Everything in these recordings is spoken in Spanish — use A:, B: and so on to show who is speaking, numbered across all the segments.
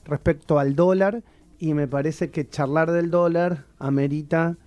A: respecto al dólar, y me parece que charlar del dólar amerita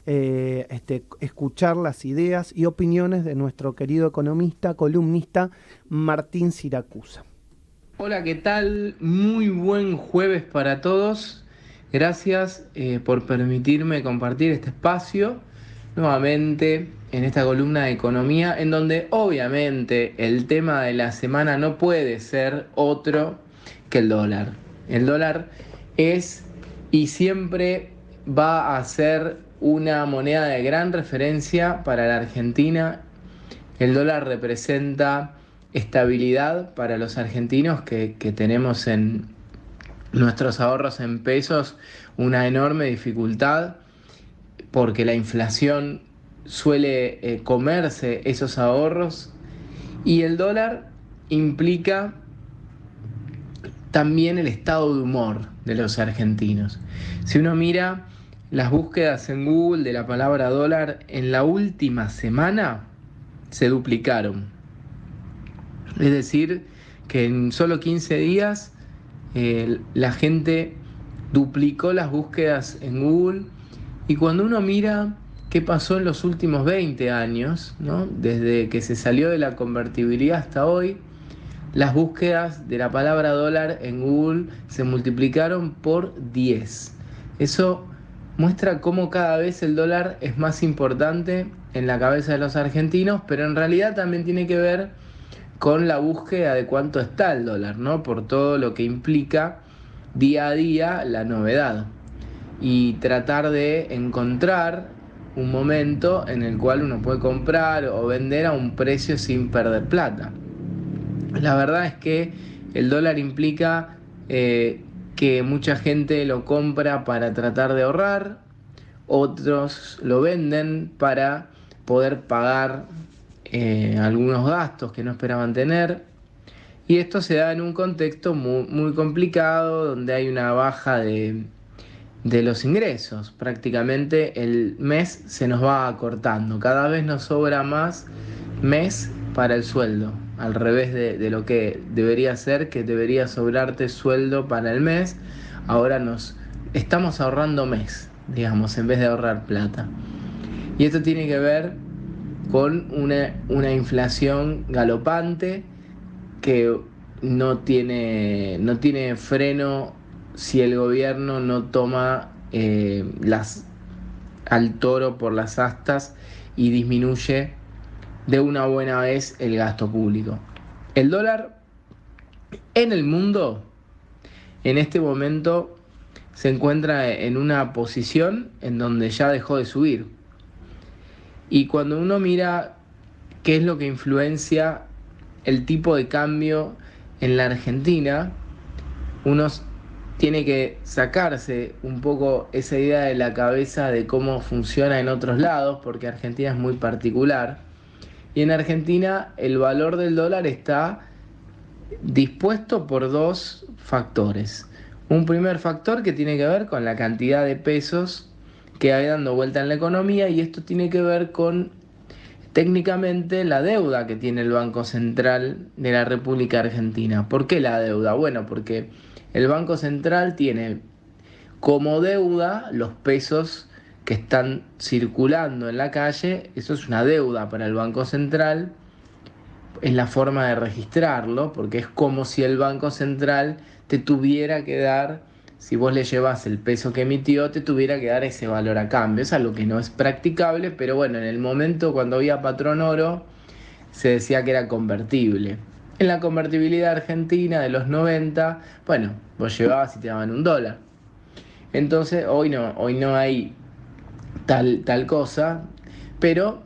A: escuchar las ideas y opiniones de nuestro querido economista, columnista Martín Siracusa.
B: Hola, ¿qué tal? Muy buen jueves para todos. Gracias por permitirme compartir este espacio nuevamente en esta columna de economía, en donde obviamente el tema de la semana no puede ser otro que el dólar. El dólar es y siempre va a ser una moneda de gran referencia para la Argentina. El dólar representa estabilidad para los argentinos que tenemos en nuestros ahorros en pesos una enorme dificultad porque la inflación suele comerse esos ahorros, y el dólar implica también el estado de humor de los argentinos. Si uno mira las búsquedas en Google de la palabra dólar en la última semana, se duplicaron. Es decir, que en solo 15 días la gente duplicó las búsquedas en Google. Y cuando uno mira qué pasó en los últimos 20 años, ¿no? Desde que se salió de la convertibilidad hasta hoy, las búsquedas de la palabra dólar en Google se multiplicaron por 10. Eso muestra cómo cada vez el dólar es más importante en la cabeza de los argentinos, pero en realidad también tiene que ver con la búsqueda de cuánto está el dólar, ¿no? Por todo lo que implica día a día la novedad. Y tratar de encontrar un momento en el cual uno puede comprar o vender a un precio sin perder plata. La verdad es que el dólar implica que mucha gente lo compra para tratar de ahorrar, otros lo venden para poder pagar algunos gastos que no esperaban tener. Y esto se da en un contexto muy complicado, donde hay una baja de los ingresos. Prácticamente el mes se nos va acortando. Cada vez nos sobra más mes para el sueldo. Al revés de lo que debería ser, que debería sobrarte sueldo para el mes. Ahora nos estamos ahorrando mes, digamos, en vez de ahorrar plata. Y esto tiene que ver con una inflación galopante que no tiene freno si el gobierno no toma al toro por las astas y disminuye de una buena vez el gasto público. El dólar en el mundo en este momento se encuentra en una posición en donde ya dejó de subir. Y cuando uno mira qué es lo que influencia el tipo de cambio en la Argentina, uno tiene que sacarse un poco esa idea de la cabeza de cómo funciona en otros lados, porque Argentina es muy particular. Y en Argentina el valor del dólar está dispuesto por dos factores. Un primer factor que tiene que ver con la cantidad de pesos que hay dando vuelta en la economía, y esto tiene que ver con técnicamente la deuda que tiene el Banco Central de la República Argentina. ¿Por qué la deuda? Bueno, porque el Banco Central tiene como deuda los pesos que están circulando en la calle. Eso es una deuda para el Banco Central. Es la forma de registrarlo, porque es como si el Banco Central te tuviera que dar, si vos le llevas el peso que emitió, te tuviera que dar ese valor a cambio. Es algo que no es practicable, pero bueno, en el momento cuando había patrón oro, se decía que era convertible. En la convertibilidad argentina de los 90, bueno, vos llevabas y te daban $1. Entonces, hoy no hay tal cosa, pero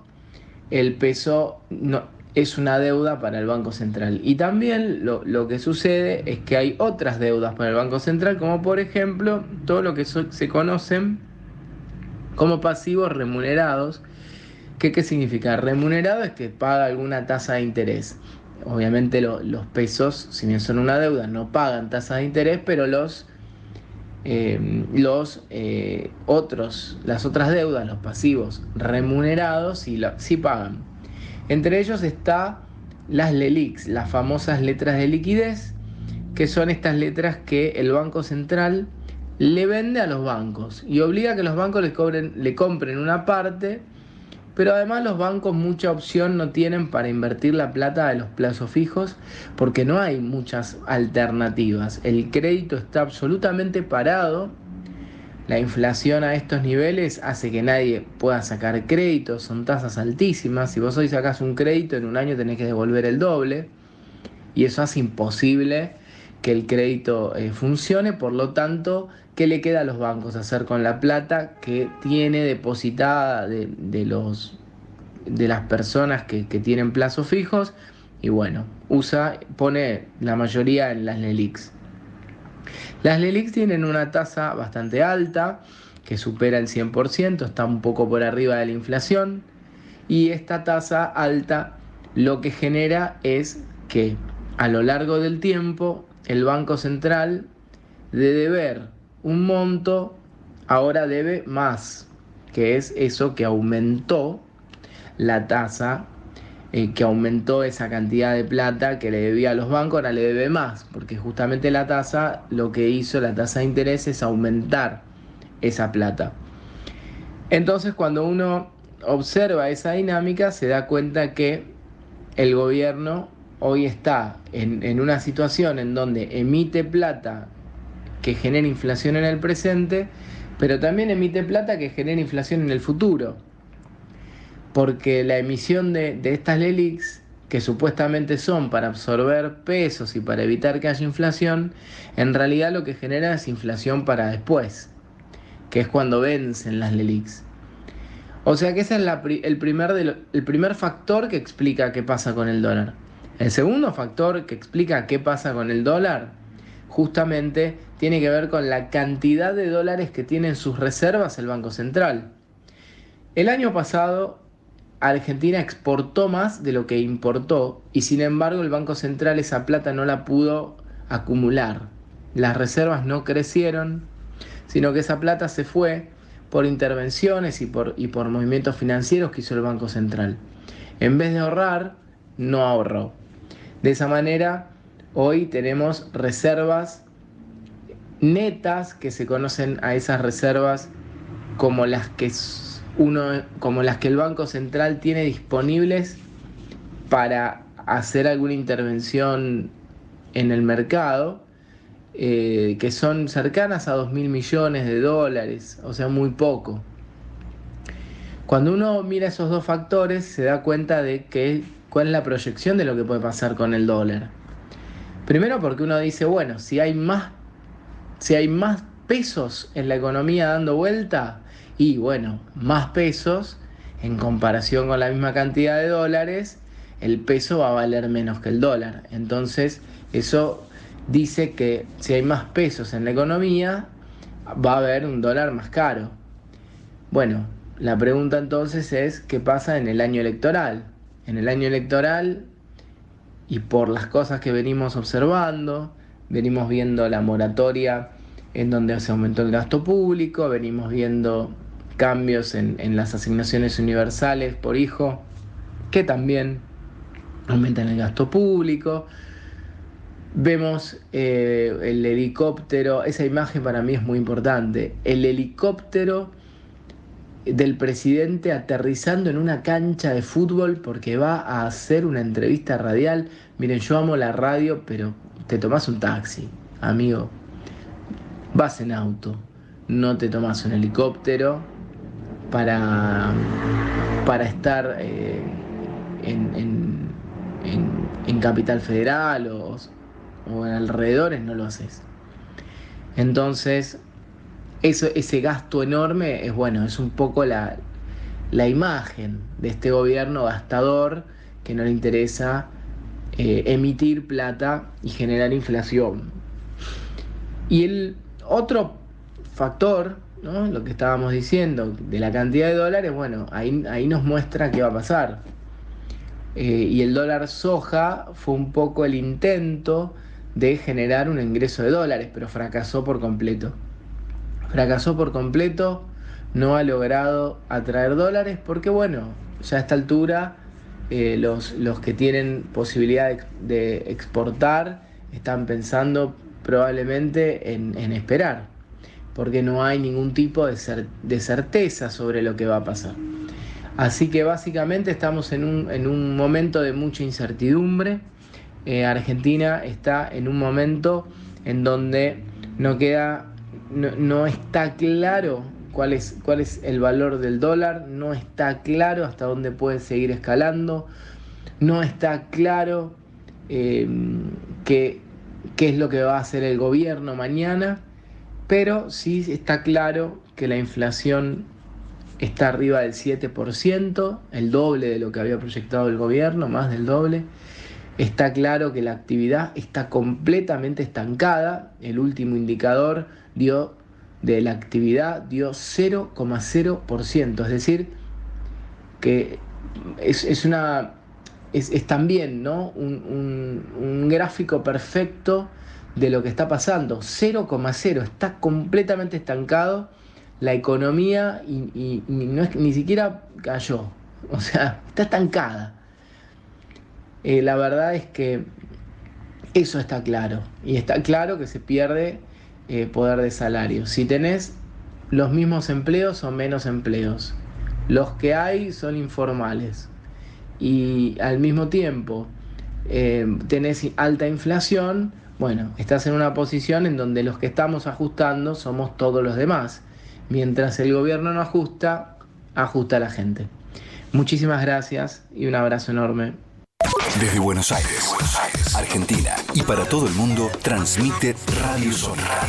B: el peso no, es una deuda para el Banco Central. Y también lo que sucede es que hay otras deudas para el Banco Central, como por ejemplo todo lo que se conocen como pasivos remunerados. ¿Qué significa? Remunerado es que paga alguna tasa de interés. Obviamente los pesos, si bien son una deuda, no pagan tasa de interés, pero las otras deudas, los pasivos remunerados, sí pagan. Entre ellos está las LELIQs, las famosas letras de liquidez, que son estas letras que el Banco Central le vende a los bancos y obliga a que los bancos le compren una parte, pero además los bancos mucha opción no tienen para invertir la plata de los plazos fijos porque no hay muchas alternativas. El crédito está absolutamente parado. La inflación a estos niveles hace que nadie pueda sacar crédito, son tasas altísimas. Si vos hoy sacás un crédito, en un año tenés que devolver el doble y eso hace imposible que el crédito funcione. Por lo tanto, ¿qué le queda a los bancos hacer con la plata que tiene depositada de las personas que tienen plazos fijos? Y bueno, pone la mayoría en las LELIQs. Las LELIQs tienen una tasa bastante alta, que supera el 100%, está un poco por arriba de la inflación, y esta tasa alta lo que genera es que a lo largo del tiempo el Banco Central, de deber un monto, ahora debe más, que es eso que aumentó la tasa, que aumentó esa cantidad de plata que le debía a los bancos, ahora le debe más, porque justamente la tasa, lo que hizo la tasa de interés es aumentar esa plata. Entonces, cuando uno observa esa dinámica, se da cuenta que el gobierno hoy está en una situación en donde emite plata que genera inflación en el presente, pero también emite plata que genera inflación en el futuro. Porque la emisión de estas LELIQs, que supuestamente son para absorber pesos y para evitar que haya inflación, en realidad lo que genera es inflación para después, que es cuando vencen las LELIQs. O sea que ese es el primer factor que explica qué pasa con el dólar. El segundo factor que explica qué pasa con el dólar, justamente tiene que ver con la cantidad de dólares que tiene en sus reservas el Banco Central. El año pasado Argentina exportó más de lo que importó y sin embargo el Banco Central esa plata no la pudo acumular. Las reservas no crecieron, sino que esa plata se fue por intervenciones y por movimientos financieros que hizo el Banco Central. En vez de ahorrar, no ahorró. De esa manera, hoy tenemos reservas netas, que se conocen a esas reservas como las que el Banco Central tiene disponibles para hacer alguna intervención en el mercado, que son cercanas a 2.000 millones de dólares, o sea, muy poco. Cuando uno mira esos dos factores, se da cuenta de cuál es la proyección de lo que puede pasar con el dólar. Primero porque uno dice, bueno, si hay más pesos en la economía dando vuelta, y bueno, más pesos en comparación con la misma cantidad de dólares, el peso va a valer menos que el dólar. Entonces, eso dice que si hay más pesos en la economía, va a haber un dólar más caro. Bueno, la pregunta entonces es, ¿qué pasa en el año electoral? En el año electoral, y por las cosas que venimos observando, venimos viendo la moratoria en donde se aumentó el gasto público, venimos viendo cambios en las asignaciones universales por hijo, que también aumentan el gasto público. Vemos el helicóptero, esa imagen para mí es muy importante, el helicóptero del presidente aterrizando en una cancha de fútbol porque va a hacer una entrevista radial. Miren, yo amo la radio, pero te tomás un taxi, amigo. Vas en auto, no te tomás un helicóptero para estar en Capital Federal o en alrededores, no lo haces. Entonces, ese gasto enorme es un poco la imagen de este gobierno gastador que no le interesa emitir plata y generar inflación. Y el otro factor, ¿no? Lo que estábamos diciendo de la cantidad de dólares, bueno, ahí nos muestra qué va a pasar. Y el dólar soja fue un poco el intento de generar un ingreso de dólares, pero fracasó por completo. No ha logrado atraer dólares porque, bueno, ya a esta altura los que tienen posibilidad de exportar están pensando probablemente en esperar, porque no hay ningún tipo de certeza sobre lo que va a pasar. Así que básicamente estamos en un momento de mucha incertidumbre. Argentina está en un momento en donde no está claro cuál es el valor del dólar, no está claro hasta dónde puede seguir escalando, no está claro qué es lo que va a hacer el gobierno mañana, pero sí está claro que la inflación está arriba del 7%, el doble de lo que había proyectado el gobierno, más del doble. Está claro que la actividad está completamente estancada. El último indicador de la actividad dio 0,0%, es decir, que es también, ¿no?, un gráfico perfecto de lo que está pasando. 0,0, está completamente estancado la economía y ni siquiera cayó, o sea, está estancada. La verdad es que eso está claro, y está claro que se pierde poder de salario. Si tenés los mismos empleos o menos empleos, los que hay son informales, y al mismo tiempo tenés alta inflación, bueno, estás en una posición en donde los que estamos ajustando somos todos los demás. Mientras el gobierno no ajusta la gente. Muchísimas gracias y un abrazo enorme.
C: Desde Buenos Aires, Argentina, y para todo el mundo, transmite Radio Sónica.